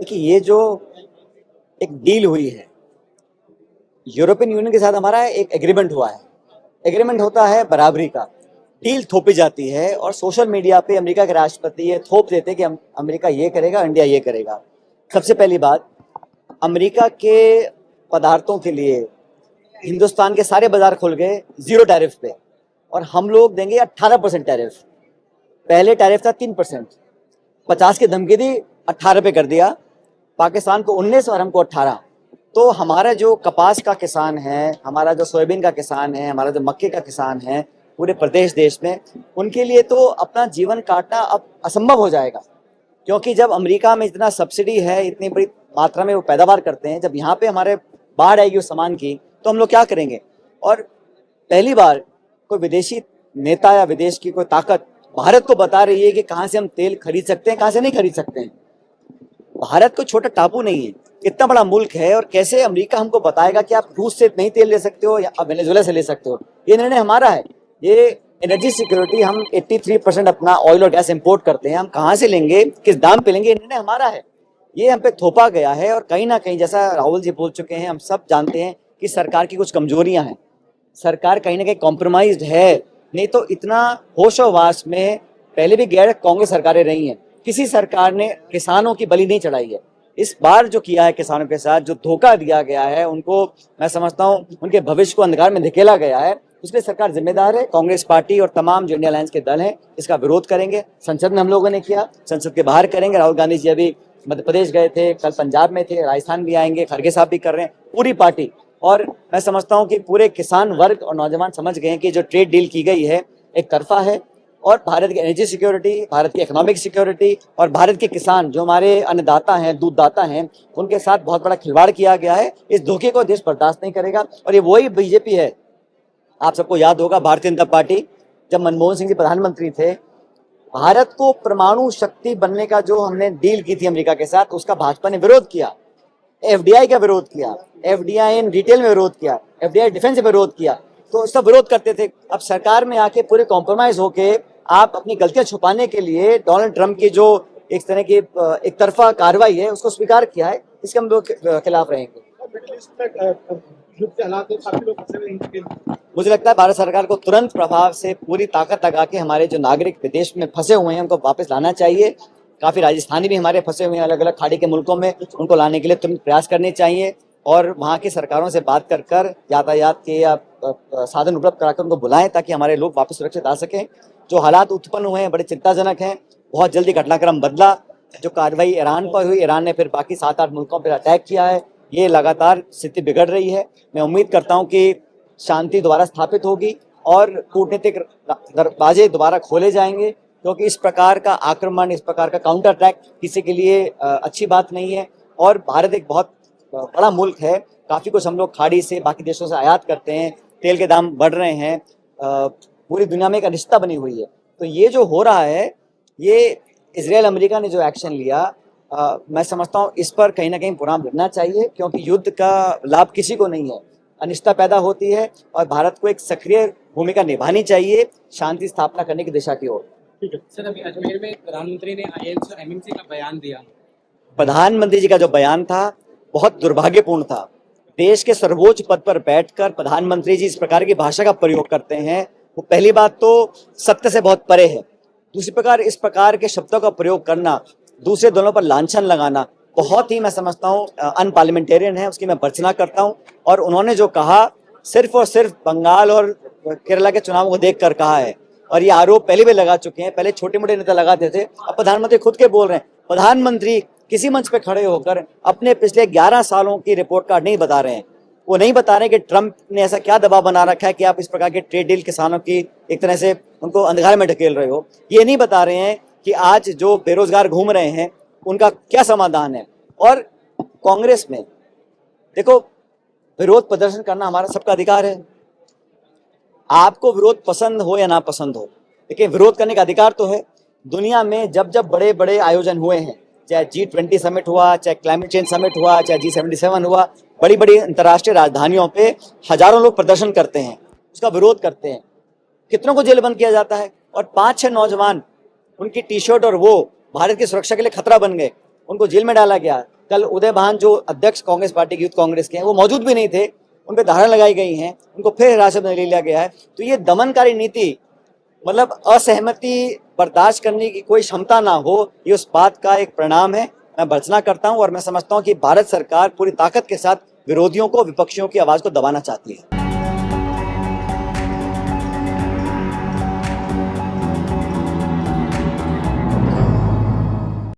देखिए, ये जो एक डील हुई है यूरोपियन यूनियन के साथ, हमारा एक एग्रीमेंट हुआ है। एग्रीमेंट होता है बराबरी का, डील थोपी जाती है और सोशल मीडिया पे अमेरिका के राष्ट्रपति ये थोप देते हैं कि अमेरिका ये करेगा, इंडिया ये करेगा। सबसे पहली बात, अमेरिका के पदार्थों के लिए हिंदुस्तान के सारे बाजार खुल गए 0 टैरिफ पे, और हम लोग देंगे 18% टैरिफ। पहले टैरिफ था 3%, 50 की धमकी दी, 18 पे कर दिया। पाकिस्तान को 19 और हमको 18। तो हमारा जो कपास का किसान है, हमारा जो सोयाबीन का किसान है, हमारा जो मक्के का किसान है पूरे प्रदेश देश में, उनके लिए तो अपना जीवन काटना अब असंभव हो जाएगा। क्योंकि जब अमेरिका में इतना सब्सिडी है, इतनी बड़ी मात्रा में वो पैदावार करते हैं, जब यहाँ पे हमारे बाढ़ आएगी उस सामान की, तो हम लोग क्या करेंगे। और पहली बार कोई विदेशी नेता या विदेश की कोई ताकत भारत को बता रही है कि कहाँ से हम तेल खरीद सकते हैं, कहाँ से नहीं खरीद सकते हैं। भारत कोई छोटा टापू नहीं है, इतना बड़ा मुल्क है, और कैसे अमेरिका हमको बताएगा कि आप रूस से नहीं तेल ले सकते हो या वेनेजुएला से ले सकते हो। ये निर्णय हमारा है। ये एनर्जी सिक्योरिटी, हम 83% अपना ऑयल और गैस इंपोर्ट करते हैं, हम कहाँ से लेंगे, किस दाम पे लेंगे, ये निर्णय हमारा है। ये हम पे थोपा गया है। और कहीं ना कहीं, जैसा राहुल जी बोल चुके हैं, हम सब जानते हैं कि सरकार की कुछ कमजोरियां हैं। सरकार कहीं ना कहीं कॉम्प्रोमाइज्ड है। नहीं तो इतना होशोवास में पहले भी गैर कांग्रेस सरकारें रही हैं, किसी सरकार ने किसानों की बलि नहीं चढ़ाई है। इस बार जो किया है किसानों के साथ, जो धोखा दिया गया है उनको, मैं समझता हूं उनके भविष्य को अंधकार में धकेला गया है, उसके सरकार जिम्मेदार है। कांग्रेस पार्टी और तमाम जो इंडिया अलायंस के दल हैं इसका विरोध करेंगे। संसद में हम लोगों ने किया, संसद के बाहर करेंगे। राहुल गांधी जी अभी मध्य प्रदेश गए थे, कल पंजाब में थे, राजस्थान भी आएंगे, खड़गे साहब भी कर रहे हैं, पूरी पार्टी। और मैं समझता हूं कि पूरे किसान वर्ग और नौजवान समझ गए हैं कि जो ट्रेड डील की गई है एक तरफा है, और भारत की एनर्जी सिक्योरिटी, भारत की इकोनॉमिक सिक्योरिटी और भारत के किसान जो हमारे अन्नदाता हैं, दूधदाता हैं, उनके साथ बहुत बड़ा खिलवाड़ किया गया है। इस धोखे को देश बर्दाश्त नहीं करेगा। और ये वही बीजेपी है, आप सबको याद होगा, भारतीय जनता पार्टी, जब मनमोहन सिंह जी प्रधानमंत्री थे, भारत को परमाणु शक्ति बनने का जो हमने डील की थी अमेरिका के साथ, उसका भाजपा ने विरोध किया। एफडीआई का विरोध किया, एफडीआई इन रिटेल में विरोध किया, एफडीआई डिफेंस में विरोध किया। तो सब विरोध करते थे। अब सरकार में आके पूरे कॉम्प्रोमाइज होके आप अपनी गलतियां छुपाने के लिए डोनाल्ड ट्रंप की जो एक तरह की एक तरफा कार्रवाई है उसको स्वीकार किया है। इसके हम लोग खिलाफ रहेंगे। मुझे लगता है भारत सरकार को तुरंत प्रभाव से पूरी ताकत लगा के हमारे जो नागरिक विदेश में फंसे हुए हैं उनको वापस लाना चाहिए। काफी राजस्थानी भी हमारे फंसे हुए हैं अलग अलग खाड़ी के मुल्कों में, उनको लाने के लिए तुरंत प्रयास करने चाहिए। और वहाँ की सरकारों से बात कर कर यातायात के या साधन उपलब्ध कराकर उनको बुलाएं, ताकि हमारे लोग वापस सुरक्षित आ सकें। जो हालात उत्पन्न हुए हैं बड़े चिंताजनक हैं। बहुत जल्दी घटनाक्रम बदला। जो कार्रवाई ईरान पर हुई, ईरान ने फिर बाकी 7-8 मुल्कों पर अटैक किया है, ये लगातार स्थिति बिगड़ रही है। मैं उम्मीद करता हूँ कि शांति दोबारा स्थापित होगी और कूटनीतिक दरवाजे दोबारा खोले जाएंगे, क्योंकि इस प्रकार का आक्रमण, इस प्रकार का काउंटर अटैक किसी के लिए अच्छी बात नहीं है। और भारत एक बहुत बड़ा मुल्क है, काफ़ी कुछ हम लोग खाड़ी से, बाकी देशों से आयात करते हैं, तेल के दाम बढ़ रहे हैं, पूरी दुनिया में एक अनिश्चितता बनी हुई है। तो ये जो हो रहा है, ये इजराइल अमेरिका ने जो एक्शन लिया, मैं समझता हूँ इस पर कहीं ना कहीं विराम लगना चाहिए, क्योंकि युद्ध का लाभ किसी को नहीं है। अनिश्चितता पैदा होती है और भारत को एक सक्रिय भूमिका निभानी चाहिए शांति स्थापना करने की दिशा की ओर। ठीक है सर, अभी अजमेर में प्रधानमंत्री ने आईएनसी और एमएनसी का बयान दिया। प्रधानमंत्री जी का जो बयान था बहुत दुर्भाग्यपूर्ण था। देश के सर्वोच्च पद पर बैठकर प्रधानमंत्री जी इस प्रकार की भाषा का प्रयोग करते हैं, वो पहली बात तो सत्य से बहुत परे है। दूसरी प्रकार, इस प्रकार के शब्दों का प्रयोग करना, दूसरे दलों पर लांछन लगाना, बहुत ही मैं समझता हूँ अनपार्लियामेंटेरियन है, उसकी मैं भर्त्सना करता हूँ। और उन्होंने जो कहा सिर्फ और सिर्फ बंगाल और केरला के चुनावों को देखकर कहा है, और ये आरोप पहले भी लगा चुके हैं। पहले छोटे मोटे नेता लगाते थे, अब प्रधानमंत्री खुद के बोल रहे हैं। प्रधानमंत्री किसी मंच पे खड़े होकर अपने पिछले 11 सालों की रिपोर्ट कार्ड नहीं बता रहे हैं। वो नहीं बता रहे कि ट्रंप ने ऐसा क्या दबाव बना रखा है कि आप इस प्रकार के ट्रेड डील किसानों की एक तरह से उनको अंधकार में ढकेल रहे हो। ये नहीं बता रहे हैं कि आज जो बेरोजगार घूम रहे हैं उनका क्या समाधान है। और कांग्रेस में देखो, विरोध प्रदर्शन करना हमारा सबका अधिकार है। आपको विरोध पसंद हो या ना पसंद हो, लेकिन विरोध करने का अधिकार तो है। दुनिया में जब जब बड़े बड़े आयोजन हुए हैं, चाहे G20 समिट हुआ, चाहे क्लाइमेट चेंज समिट हुआ, चाहे G77 हुआ, बड़ी बड़ी अंतर्राष्ट्रीय राजधानियों पे हजारों लोग प्रदर्शन करते हैं, उसका विरोध करते हैं। कितनों को जेल बंद किया जाता है, और 5-6 नौजवान, उनकी टी शर्ट और वो भारत की सुरक्षा के लिए खतरा बन गए, उनको जेल में डाला गया। कल उदय भान जो अध्यक्ष कांग्रेस पार्टी की यूथ कांग्रेस के हैं वो मौजूद भी नहीं थे, उन पर धारा लगाई गई हैं, उनको फिर हिरासत में ले लिया गया है। तो ये दमनकारी नीति, मतलब असहमति बर्दाश्त करने की कोई क्षमता ना हो, ये उस बात का एक परिणाम है। मैं भर्त्सना करता हूं और मैं समझता हूं कि भारत सरकार पूरी ताकत के साथ विरोधियों को, विपक्षियों की आवाज को दबाना चाहती है।